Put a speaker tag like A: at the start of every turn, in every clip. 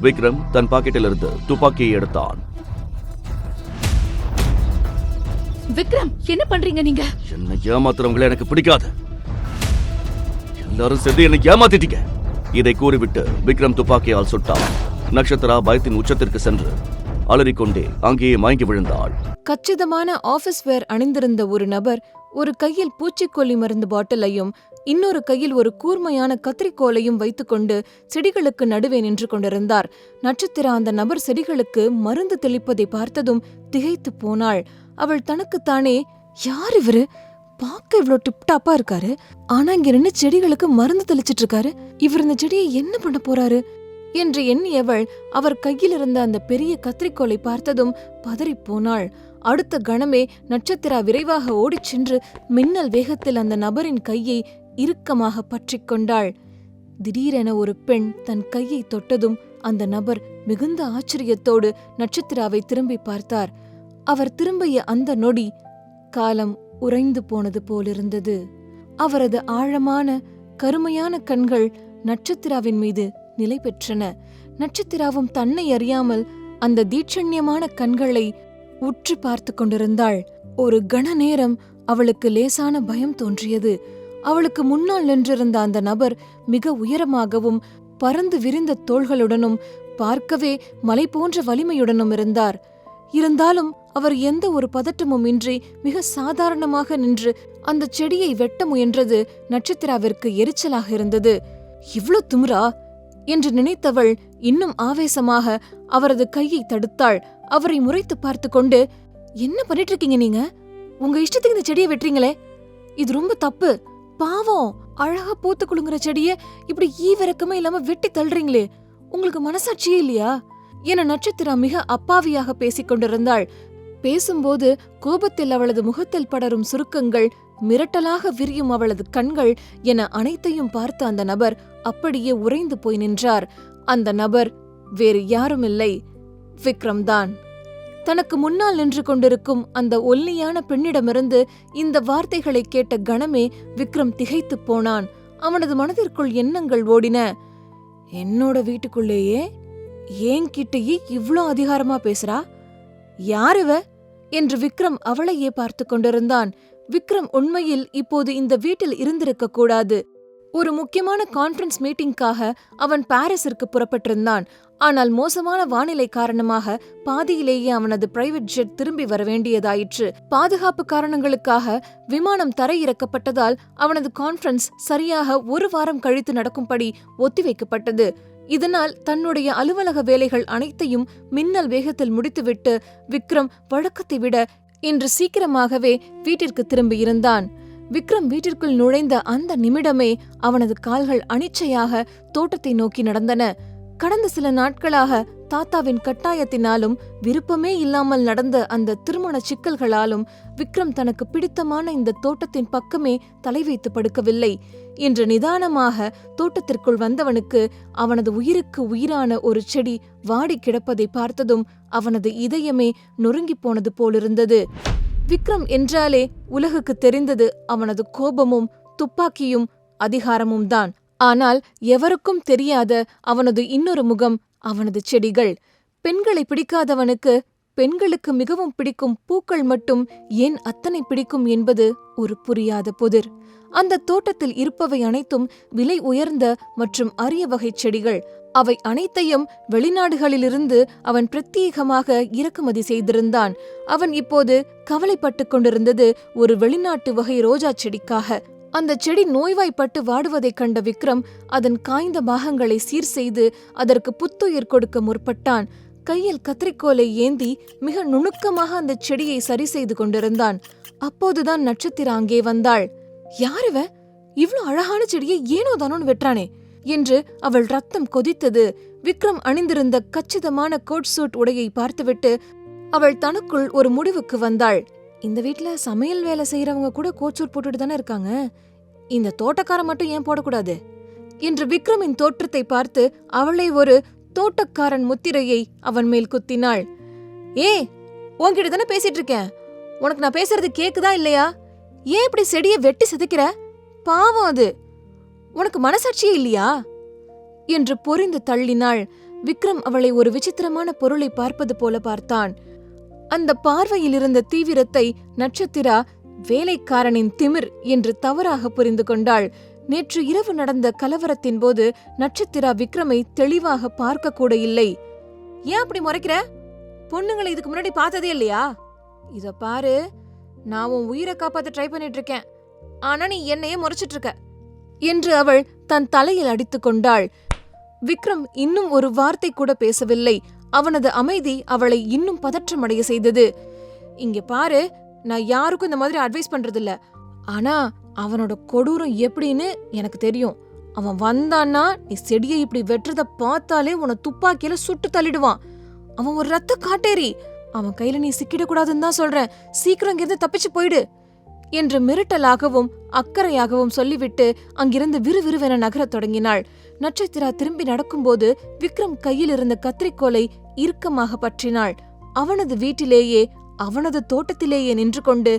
A: விக்ரம் தன் பாக்கெட்டிலிருந்து துப்பாக்கியை எடுத்தான்.
B: விக்ரம், என்ன பண்றீங்க நீங்க?
A: என்னை ஏமாத்துறவங்களை எனக்கு பிடிக்காது. எல்லாரும் சேர்ந்து என்னை ஏமாத்திட்டீங்க. இதை கூறிவிட்டு விக்ரம் துப்பாக்கியால் சுட்டான். நட்சத்திரா பயத்தின் உச்சத்திற்கு சென்று அலறிக்கொண்டே அங்கேயே மயங்கி விழுந்தாள்.
C: கச்சிதமான ஆபீஸ் வேர் அணிந்திருந்த ஒரு நபர் ஒரு கையில் பூச்சிக்கொல்லி மருந்து பாட்டிலையும் இன்னொரு கையில் ஒரு கூர்மையான கத்திரிக்கோலையும் வைத்துக்கொண்டு செடிகளுக்கு நடுவே நின்று கொண்டிருந்தார். நட்சத்திரா அந்த நபர் செடிகளுக்கு மருந்து தெளிப்பதை பார்த்ததும் திகைத்து போனாள். அவள் தனக்குத்தானே, யார் இவரு? பார்க்க இவ்வளோ டிப்டாப்பா இருக்காரு, ஆனா இங்க நின்று செடிகளுக்கு மருந்து தெளிச்சிட்டு இருக்காரு. இவர் இந்த செடியை என்ன பண்ண போறாரு என்று எண்ணியவள் அவர் கையில் இருந்த அந்த பெரிய கத்திரிக்கோலை பார்த்ததும் பதறிப்போனாள். அடுத்த கணமே நட்சத்திரா விரைவாக ஓடிச் சென்று மின்னல் வேகத்தில் அந்த நபரின் கையை இறுக்கமாக பற்றிக் கொண்டாள். திடீரென ஒரு பெண் தன் கையை தொட்டதும் அந்த நபர் மிகுந்த ஆச்சரியத்தோடு நட்சத்திராவை திரும்பி பார்த்தார். அவர் திரும்பிய அந்த நொடி காலம் உறைந்து போனது போலிருந்தது. அவரது ஆழமான கருமையான கண்கள் நட்சத்திராவின் மீது நிலை பெற்றன. நட்சத்திராவும் தன்னை அறியாமல் அந்த தீட்சண்யமான கண்களை உற்று பார்த்து கொண்டிருந்தாள். ஒரு கண நேரம் அவளுக்கு லேசான பயம் தோன்றியது. அவளுக்கு முன்னால் நின்றிருந்த அந்த நபர் மிக உயரமாகவும் பறந்து விரிந்த தோள்களுடனும் பார்க்கவே மலை போன்ற வலிமையுடனும் இருந்தார். இருந்தாலும் அவர் எந்த ஒரு பதட்டமும் இன்றி மிக சாதாரணமாக நின்று அந்த செடியை வெட்ட முயன்றது நட்சத்திராவிற்கு எரிச்சலாக இருந்தது. இவ்ளோ திமிரா என்று நினைத்தவள் இன்னும் ஆவேசமாக அவரது கையை தடுத்தாள். அவரை முறைத்து பார்த்து கொண்டு, என்ன பண்ணிட்டு இருக்கீங்க நீங்க? உங்க இஷ்டத்துக்கு இந்த செடியை வெட்டுறீங்களே, இது ரொம்ப தப்பு. பாவம், அழகா பூத்து குலுங்குற செடிய இப்படி ஈவிரக்கமே இல்லாம வெட்டி தள்ளுறீங்களே, உங்களுக்கு மனசாட்சியே இல்லையா என நட்சத்திரா மிக அப்பாவியாக பேசிக் கொண்டிருந்தாள். பேசும்போது கோபத்தில் அவளது முகத்தில் படரும் சுருக்கங்கள், மிரட்டலாக விரியும் அவளது கண்கள் என அனைத்தையும் பார்த்த அந்த நபர் அப்படியே உறைந்து போய் நின்றார். அந்த நபர் வேறு யாருமில்லை, விக்ரம் தான். தனக்கு முன்னால் நின்று கொண்டிருக்கும் அந்த ஒல்லியான பெண்ணிடமிருந்து இந்த வார்த்தைகளை கேட்ட கணமே விக்ரம் திகைத்துப் போனான். அவனது மனதிற்குள் எண்ணங்கள் ஓடின. என்னோட வீட்டுக்குள்ளேயே ஏன்கிட்டயே இவ்ளோ அதிகாரமா பேசுறா? யாருவ என்று விக்ரம் அவளையே பார்த்து கொண்டிருந்தான். விக்ரம் உண்மையில் இப்போது இந்த வீட்டில் இருந்திருக்க கூடாது. ஒரு முக்கியமான கான்ஃபரன்ஸ் மீட்டிங்காக அவன் பாரிஸிற்கு புறப்பட்டிருந்தான். ஆனால் மோசமான வானிலை காரணமாக பாதியிலேயே அவனது பிரைவேட் ஜெட் திரும்பி வர வேண்டியதாயிற்று. பாதுகாப்பு காரணங்களுக்காக விமானம் தரையிறக்கப்பட்டதால் அவனது கான்ஃபரன்ஸ் சரியாக ஒரு வாரம் கழித்து நடக்கும்படி ஒத்திவைக்கப்பட்டது. இதனால் தன்னுடைய அலுவலக வேலைகள் அனைத்தையும் மின்னல் வேகத்தில் முடித்துவிட்டு விக்ரம் வழக்கத்தை விட இன்று சீக்கிரமாகவே வீட்டிற்கு திரும்பியிருந்தான். விக்ரம் வீட்டிற்குள் நுழைந்த அந்த நிமிடமே அவனது கால்கள் அனிச்சையாக தோட்டத்தை நோக்கி நடந்தன. கடந்த சில நாட்களாக தாத்தாவின் கட்டாயத்தினாலும் விருப்பமே இல்லாமல் நடந்த அந்த திருமண சிக்கல்களாலும் விக்ரம் தனக்கு பிடித்தமான இந்த தோட்டத்தின் பக்கமே தலை வைத்து படுக்கவில்லை. இன்று நிதானமாக தோட்டத்திற்குள் வந்தவனுக்கு அவனது உயிருக்கு உயிரான ஒரு செடி வாடி கிடப்பதை பார்த்ததும் அவனது இதயமே நொறுங்கிப் போனது போலிருந்தது. விக்ரம் என்றாலே உலகுக்கு தெரிந்தது அவனது கோபமும் துப்பாக்கியும் அதிகாரமும் தான். ஆனால் எவருக்கும் தெரியாத அவனது இன்னொரு முகம் அவனது செடிகள். பெண்களை பிடிக்காதவனுக்கு பெண்களுக்கு மிகவும் பிடிக்கும் பூக்கள் மட்டும் ஏன் அத்தனை பிடிக்கும் என்பது ஒரு புரியாத புதிர். அந்த தோட்டத்தில் இருப்பவை அனைத்தும் விலை உயர்ந்த மற்றும் அரிய வகை செடிகள். அவை அனைத்தையும் வெளிநாடுகளிலிருந்து அவன் பிரத்யேகமாக இறக்குமதி செய்திருந்தான். அவன் இப்போது கவலைப்பட்டு கொண்டிருந்தது ஒரு வெளிநாட்டு வகை ரோஜா செடிக்காக. அந்த செடி நோய்வாய்ப்பட்டு வாடுவதைக் கண்ட விக்ரம் அதன் காய்ந்த பாகங்களை சீர் செய்து அதற்கு புத்துயிர் கொடுக்க முற்பட்டான். கையில் கத்திரிக்கோலை ஏந்தி மிக நுணுக்கமாக அந்த செடியை சரி செய்து கொண்டிருந்தான். அப்போதுதான் நட்சத்திரா அங்கே வந்தாள். யாருவ இவ்ளோ அழகான செடியை ஏனோ தானோன்னு வெற்றானே என்று அவள் ரத்தம் கொதித்தது. விக்ரம் அணிந்திருந்த கச்சிதமான கோட் சூட் உடையை பார்த்துவிட்டு அவள் தனக்குள் ஒரு முடிவுக்கு வந்தாள். இந்த வீட்ல சமையல் வேலை செய்யறவங்க கூட கோட் சூட் போட்டுட்டு தானே இருக்காங்க, இந்த தோட்டக்கார மட்டும் ஏன் போடக்கூடாது என்று விக்ரமின் தோற்றத்தை பார்த்து அவளை ஒரு தோட்டக்காரன் முத்திரையை அவன் மேல் குத்தினாள். ஏ, உன்கிட்ட தானே பேசிட்டு இருக்கேன், உனக்கு நான் பேசுறது கேக்குதா இல்லையா? ஏன் இப்படி செடியை வெட்டி சிதைக்கிற? பாவம், அது உனக்கு மனசாட்சியே இல்லையா என்று பொறிந்து தள்ளினாள். விக்ரம் அவளை ஒரு விசித்திரமான பொருளை பார்ப்பது போல பார்த்தான். அந்த பார்வையில் இருந்த தீவிரத்தை நட்சத்திரா வேலைக்காரனின் திமிர் என்று தவறாக புரிந்து கொண்டாள். நேற்று இரவு நடந்த கலவரத்தின் போது நட்சத்திரா விக்ரமை தெளிவாக பார்க்க கூட இல்லை. ஏன் அப்படி முறைக்கிற? பொண்ணுங்களை இதுக்கு முன்னாடி பார்த்ததே இல்லையா? இத பாரு, நான் உன் உயிரை காப்பாத்த ட்ரை பண்ணிட்டு இருக்கேன், ஆனா நீ என்னையே முறைச்சிட்டு இருக்க என்று அவள் தன் தலையில் அடித்துக் கொண்டாள். விக்ரம் இன்னும் ஒரு வார்த்தை கூட பேசவில்லை. அவனது அமைதி அவளை இன்னும் பதற்றமடைய செய்தது. இங்க பாரு, நான் யாருக்கும் இந்த மாதிரி அட்வைஸ் பண்றதில்ல, ஆனா அவனோட கொடூரம் எப்படின்னு எனக்கு தெரியும். அவன் வந்தான்னா நீ செடியை இப்படி வெட்டுறத பார்த்தாலே உன்னை துப்பாக்கியில சுட்டு தள்ளிடுவான். அவன் ஒரு ரத்த காட்டேரி. அவன் கையில நீ சிக்கிடக்கூடாதுன்னு தான் சொல்றேன். சீக்கிரம் இங்கிருந்து தப்பிச்சு போயிடு என்று மிரட்டலாகவும் அக்கறையாகவும் சொல்லிவிட்டு அங்கிருந்து விறுவிறுவென நகரத் தொடங்கினாள். நட்சத்திரா திரும்பி நடக்கும்போது விக்ரம் கையில் இருந்த கத்திரிக்கோலை இறுக்கமாக பற்றினாள். அவனது வீட்டிலேயே, அவனது தோட்டத்திலேயே நின்று கொண்டு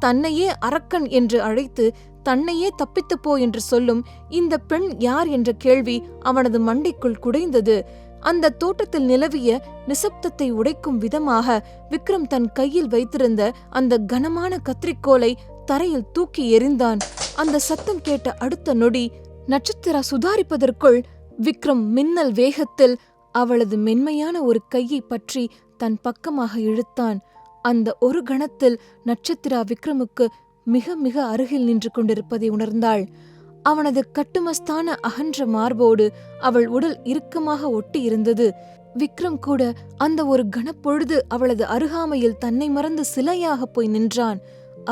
C: தன்னையே அரக்கன் என்று அழைத்து தன்னையே தப்பித்துப் போ என்று சொல்லும் இந்த பெண் யார் என்ற கேள்வி அவனது மண்டைக்குள் குடைந்தது. அந்த தோட்டத்தில் நிலவிய நிசப்தத்தை உடைக்கும் விதமாக விக்ரம் தன் கையில் வைத்திருந்த அந்த கனமான கத்திரிக்கோலை தரையில் தூக்கி எறிந்தான். அந்த சத்தம் கேட்ட அடுத்த நொடி நட்சத்திரா சுதாரிப்பதற்குள் விக்ரம் மின்னல் வேகத்தில் அவளது மென்மையான ஒரு கையை பற்றி தன் பக்கமாக இழுத்தான். அந்த ஒரு கணத்தில் நட்சத்திரா விக்ரமுக்கு மிக மிக அருகில் நின்று கொண்டிருப்பதை உணர்ந்தாள். அவனது கட்டுமஸ்தான அகன்ற மார்போடு அவள் உடல் இறுக்கமாக ஒட்டி இருந்தது. விக்ரம் கூட அந்த ஒரு கணப்பொழுது அவளது அருகாமையில் தன்னை மறந்து சிலையாக போய் நின்றான்.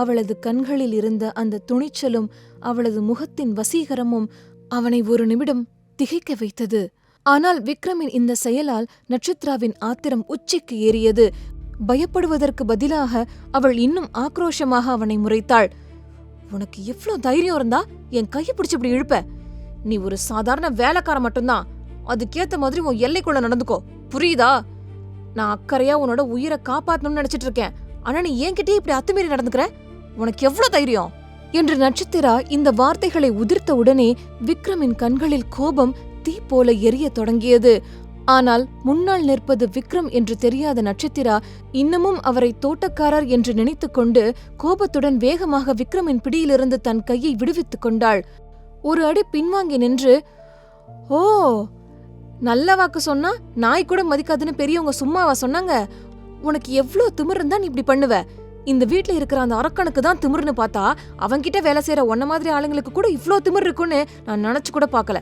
C: அவளது கண்களில் இருந்த அந்த துணிச்சலும் அவளது முகத்தின் வசீகரமும் அவனை ஒரு நிமிடம் திகைக்க வைத்தது. ஆனால் விக்ரமின் இந்த செயலால் நட்சத்திராவின் ஆத்திரம் உச்சிக்கு ஏறியது. பயப்படுவதற்கு பதிலாக அவள் இன்னும் ஆக்ரோஷமாக அவனை முறைத்தாள். உனக்கு எவ்ளோ தைரியம் இருந்தா என் கையை பிடிச்சு இப்படி இழுப்ப? நீ ஒரு சாதாரண வேலைக்கார மட்டும்தான். அதுக்கேத்த மாதிரி உன் எல்லைக்குள்ள நடந்துக்கோ, புரியுதா? நான் அக்கறையா உன்னோட உயிரை காப்பாத்தணும்னு நினைச்சிட்டு இருக்கேன், ஆனா நீ என்கிட்டயே இப்படி அத்துமீறி நடந்துக்கிற. உனக்கு எவ்ளோ தைரியம் என்று நட்சத்திரா இந்த வார்த்தைகளை உதிர்த்த உடனே விக்ரமின் கண்களில் கோபம் தீ போல எரிய தொடங்கியது. ஆனால் முன்னால் நிற்பது விக்ரம் என்று தெரியாத நட்சத்திரா இன்னமும் அவரை தோட்டக்காரர் என்று நினைத்துக் கொண்டு கோபத்துடன் வேகமாக விக்ரமின் பிடியிலிருந்து தன் கையை விடுவித்துக் கொண்டாள். ஒரு அடி பின்வாங்கி நின்று, ஓ, நல்ல வாக்கு சொன்னா நாய் கூட மதிக்காதுன்னு பெரியவங்க சும்மாவா சொன்னாங்க? உனக்கு எவ்ளோ திமிர் இருந்தா நீ இப்படி பண்ணுவ? இந்த வீட்ல இருக்கிற அந்த அரக்கனுக்கு தான் திமிர்னு பார்த்தா அவன்கிட்ட வேலை செய்யற ஒன்ன மாதிரி ஆளுங்களுக்கு கூட இவ்ளோ திமிர் இருக்குன்னு நான் நினைச்சு கூட பார்க்கல.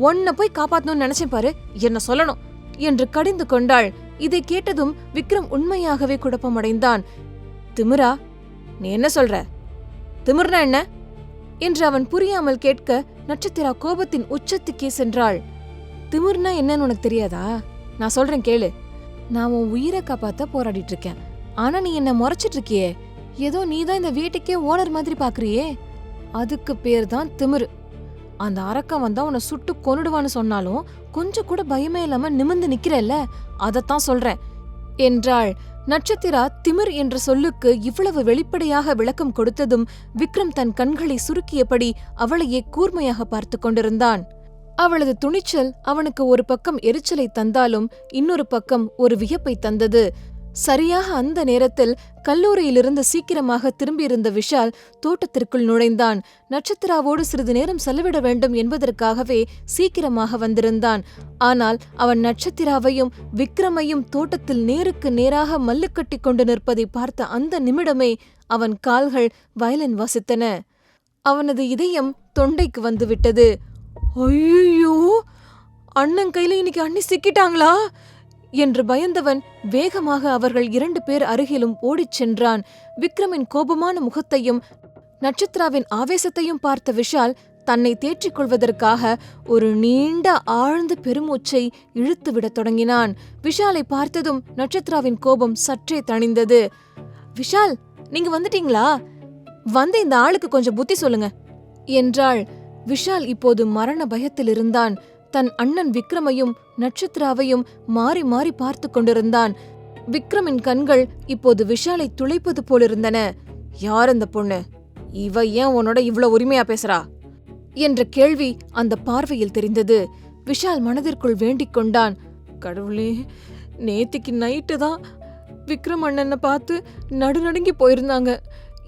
C: ஒன்ன போய் காப்பாத்தணும்னு நினைச்சேன் பாரு, என்ன சொல்லணும் என்று கடிந்து கொண்டாள். இதை கேட்டதும் விக்ரம் உண்மையாகவே குழப்பமடைந்தான். திமிரா? நீ என்ன சொல்ற? திமிர்னா என்ன என்று அவன் புரியாமல் கேட்க நட்சத்திரா கோபத்தின் உச்சத்துக்கே சென்றாள். திமிர்னா என்னன்னு உனக்கு தெரியாதா? நான் சொல்றேன் கேளு. நான் உன் உயிரை காப்பாத்த போராடிட்டு இருக்கேன், ஆனா நீ என்ன முறைச்சிட்டு இருக்கியே. ஏதோ நீதான் இந்த வீட்டுக்கே ஓனர் மாதிரி பாக்குறியே, அதுக்கு பேர் தான் திமிரு. அந்த அரக்கன் வந்தா உன்னை சுட்டு கொன்னுடுவான்னு சொன்னாலும் கொஞ்சம் கூட பயமே இல்லாம நிமிர்ந்து நிக்கிறல்ல, அதத்தான் சொல்றேன் என்றாள். நட்சத்திரா திமிர் என்ற சொல்லுக்கு இவ்வளவு வெளிப்படையாக விளக்கம் கொடுத்ததும் விக்ரம் தன் கண்களை சுருக்கியபடி அவளையே கூர்மையாக பார்த்து கொண்டிருந்தான். அவளது துணிச்சல் அவனுக்கு ஒரு பக்கம் எரிச்சலை தந்தாலும் இன்னொரு பக்கம் ஒரு வியப்பை தந்தது. சரியாக அந்த நேரத்தில் கல்லூரியிலிருந்து சீக்கிரமாக திரும்பியிருந்த விஷால் தோட்டத்திற்குள் நுழைந்தான். நட்சத்திராவோடு சிறிது நேரம் செலவிட வேண்டும் என்பதற்காகவே சீக்கிரமாக வந்திருந்தான். ஆனால் அவன் நட்சத்திராவையும் விக்ரமையும் தோட்டத்தில் நேருக்கு நேராக மல்லுக்கட்டி கொண்டு நிற்பதை பார்த்த அந்த நிமிடமே அவன் கால்கள் வயலின் வாசித்தன. அவனது இதயம் தொண்டைக்கு வந்துவிட்டது. ஐயோ, அண்ணன் கையில இன்னைக்கு அண்ணி சிக்கிட்டாங்களா என்று பயந்தவன் வேகமாக அவர்கள் 2 பேர் அருகிலும் ஓடிச் சென்றான். விக்ரமின் கோபமான முகத்தையும் நட்சத்திராவின் ஆவேசத்தையும் பார்த்த விஷால் தன்னை தேற்றிக் கொள்வதற்காக ஒரு நீண்ட ஆழ்ந்த பெருமூச்சை இழுத்துவிடத் தொடங்கினான். விஷாலை பார்த்ததும் நட்சத்திராவின் கோபம் சற்றே தணிந்தது. விஷால், நீங்க வந்துட்டீங்களா? வந்து இந்த ஆளுக்கு கொஞ்சம் புத்தி சொல்லுங்க என்றாள். விஷால் இப்போது மரண பயத்தில் இருந்தான். தன் அண்ணன் விக்ரமையும் நட்சத்திராவையும் மாறி மாறி பார்த்து கொண்டிருந்தான். விக்ரமின் கண்கள் இப்போது விஷாலை துளைப்பது போலிருந்தன. யார் அந்த பொண்ணு? இவ ஏன் உன்னோட இவ்ளோ உரிமையா பேசுறா என்ற கேள்வி அந்த பார்வையில் தெரிந்தது. விஷால் மனதிற்குள் வேண்டிக் கொண்டான். கடவுளே, நேத்திக்கு நைட்டு தான் விக்ரம் அண்ணனை பார்த்து நடுநடுங்கி போயிருந்தாங்க.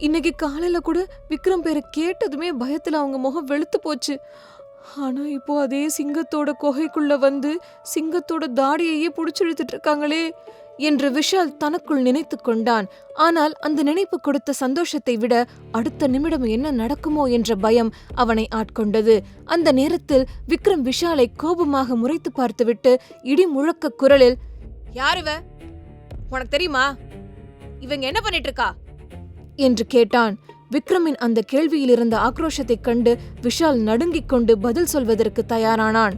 C: இன்னைக்கு காலையில கூட விக்ரம் பேரை கேட்டதுமே பயத்துல அவங்க முகம் வெளுத்து போச்சு. ஆனா இப்போ அதே சிங்கத்தோட குகைக்குள்ள வந்து சிங்கத்தோட தாடியையே புடிச்சு இழுத்துட்டு இருக்காங்களே என்று விஷால் தனக்குள் நினைத்து கொண்டான். ஆனால் அந்த நினைப்பு கொடுத்த சந்தோஷத்தை விட அடுத்த நிமிடம் என்ன நடக்குமோ என்ற பயம் அவனை ஆட்கொண்டது. அந்த நேரத்தில் விக்ரம் விஷாலை கோபமாக முறைத்து பார்த்துவிட்டு இடி முழக்க குரலில், யாருவ, உனக்கு தெரியுமா, இவங்க என்ன பண்ணிட்டு இருக்கா என்று கேட்டான். விக்ரமின் அந்த கேள்வியில் இருந்த ஆக்ரோஷத்தைக் கண்டு விஷால் நடுங்கிக் கொண்டு பதில் சொல்வதற்கு தயாரானான்.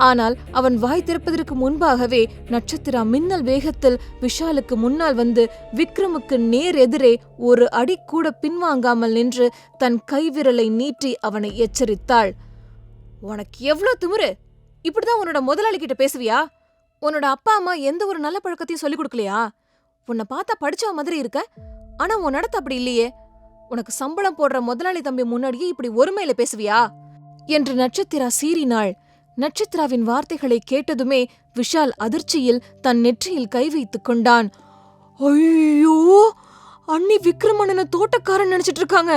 C: ஆனால் அவன் வாய் திறப்பதற்கு முன்பாகவே நட்சத்திரா மின்னல் வேகத்தில் விஷாலுக்கு முன்னால் வந்து விக்ரமுக்கு நேர் எதிரே ஒரு அடி கூட பின்வாங்காமல் நின்று தன் கைவிரலை நீட்டி அவனை எச்சரித்தாள். உனக்கு எவ்வளவு திமிரு! இப்படிதான் உன்னோட முதலாளி கிட்ட பேசுவியா? உன்னோட அப்பா அம்மா எந்த ஒரு நல்ல பழக்கத்தையும் சொல்லிக் கொடுக்கலையா? உன்னை பார்த்தா படிச்சவ மாதிரி இருக்க, ஆனா உன் நடத்த அப்படி இல்லையே. உனக்கு சம்பளம் போடுற முதலாளி தம்பி முன்னாடியே இப்படி ஒருமையில பேசுவியா என்று நட்சத்திரா சீறினாள். நட்சத்திராவின் வார்த்தைகளை கேட்டதுமே விஷால் அதிர்ச்சியில் தன் நெற்றியில் கை வைத்துக் கொண்டான். ஐயோ, அண்ணி விக்ரமண்ணனை தோட்டக்காரன் நினைச்சிட்டு இருக்காங்க.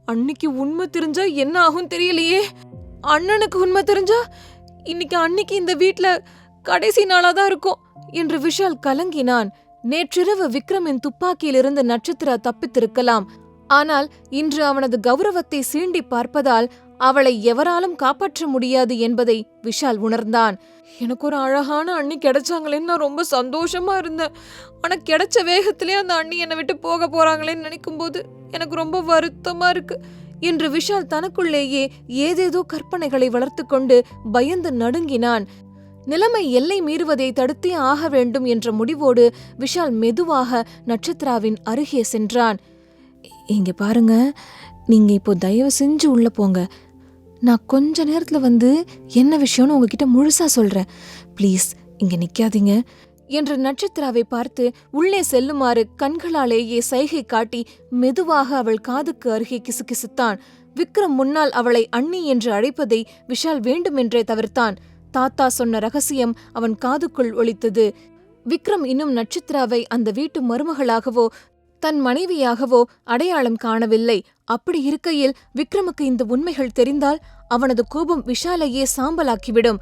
C: அன்னிக்கு உண்மை தெரிஞ்சா என்ன ஆகும் தெரியலையே. அண்ணனுக்கு உண்மை தெரிஞ்சா இன்னைக்கு அன்னிக்கு இந்த வீட்ல கடைசி நாளாதான் இருக்கும் என்று விஷால் கலங்கினான். நேற்றிரவு விக்ரமின் துப்பாக்கியிலிருந்து நட்சத்திரா தப்பித்திருக்கலாம். ஆனால் இன்று அவனது கௌரவத்தை சீண்டி பார்ப்பதால் அவளை எவராலும் காப்பாற்ற முடியாது என்பதை விஷால் உணர்ந்தான். எனக்கு ஒரு அழகான அண்ணி கிடைச்சாங்களேன்னு நான் ரொம்ப சந்தோஷமா இருந்தேன். ஆனா கிடைச்ச வேகத்திலே அந்த அண்ணி என்னை விட்டு போக போறாங்களேன்னு நினைக்கும் போது எனக்கு ரொம்ப வருத்தமா இருக்கு என்று விஷால் தனக்குள்ளேயே ஏதேதோ கற்பனைகளை வளர்த்து கொண்டு பயந்து நடுங்கினான். நிலைமை எல்லை மீறுவதை தடுத்தே ஆக வேண்டும் என்ற முடிவோடு விஷால் மெதுவாக நட்சத்திராவின் அருகே சென்றான். இங்க பாருங்க, நீங்க இப்போ தயவு செஞ்சு உள்ள போங்க. நான் கொஞ்ச நேரத்துல வந்து என்ன விஷயம்னு உங்ககிட்ட முழுசா சொல்றேன். ப்ளீஸ் இங்க நிக்காதீங்க என்று நட்சத்திராவை பார்த்து உள்ளே செல்லுமாறு கண்களாலேயே சைகை காட்டி மெதுவாக அவள் காதுக்கு அருகே கிசுகிசுத்தான். விக்ரம் முன்னால் அவளை அண்ணி என்று அழைப்பதை விஷால் வேண்டுமென்றே தவிர்த்தான். தாத்தா சொன்ன ரகசியம் அவன் காதுக்குள் ஒலித்தது. விக்ரம் இன்னும் நட்சத்திராவை அந்த வீட்டு மருமகளாகவோ தன் மனைவியாகவோ அடையாளம் காணவில்லை. அப்படி இருக்கையில் விக்ரமுக்கு இந்த உண்மைகள் தெரிந்தால் அவனது கோபம் விஷாலையே சாம்பலாக்கிவிடும்.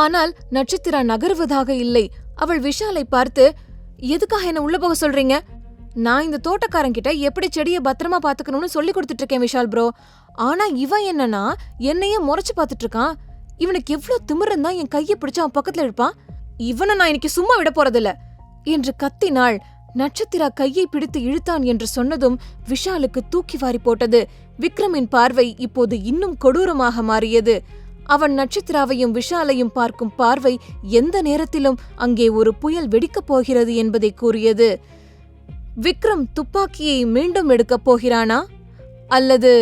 C: ஆனால் நட்சத்திரா நகருவதாக இல்லை. அவள் விஷாலை பார்த்து, எதுக்காக என்ன உள்ள போக சொல்றீங்க? நான் இந்த தோட்டக்காரங்கிட்ட எப்படி செடியை பத்திரமா பாத்துக்கணும்னு சொல்லி கொடுத்துட்டு இருக்கேன் விஷால் ப்ரோ. ஆனா இவன் என்னன்னா என்னையே முறைச்சு பாத்துட்டு இருக்கான். இவனுக்கு எவ்வளவு திமிருந்தா என் கையை பிடிச்சு அவன் பக்கத்துல இருப்பான். இவனை நான் இன்னைக்கு சும்மா விட போறதில்ல என்று கத்தினாள். நட்சத்திரா கையை பிடித்து இழுத்தான் என்று சொன்னதும் விஷாலுக்கு தூக்கி வாரி போட்டது. விக்ரமின் பார்வை இப்போது இன்னும் கொடூரமாக மாறியது. அவன் நட்சத்திராவையும் விஷாலையும் பார்க்கும் பார்வை எந்த நேரத்திலும் அங்கே ஒரு புயல் வெடிக்கப் போகிறது என்பதை கூறியது. விக்ரம் துப்பாக்கியை மீண்டும் எடுக்கப் போகிறானா? அல்லது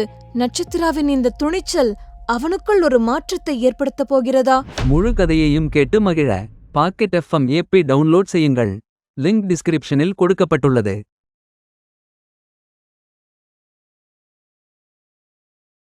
C: நட்சத்திராவின் இந்த துணிச்சல் அவனுக்குள் ஒரு மாற்றத்தை ஏற்படுத்தப் போகிறதா?
D: முழு கதையையும் கேட்டு மகிழ பாக்கெட் FM ஆப்பை டவுன்லோட் செய்யுங்கள். லிங்க் டிஸ்கிரிப்ஷனில் கொடுக்கப்பட்டுள்ளது.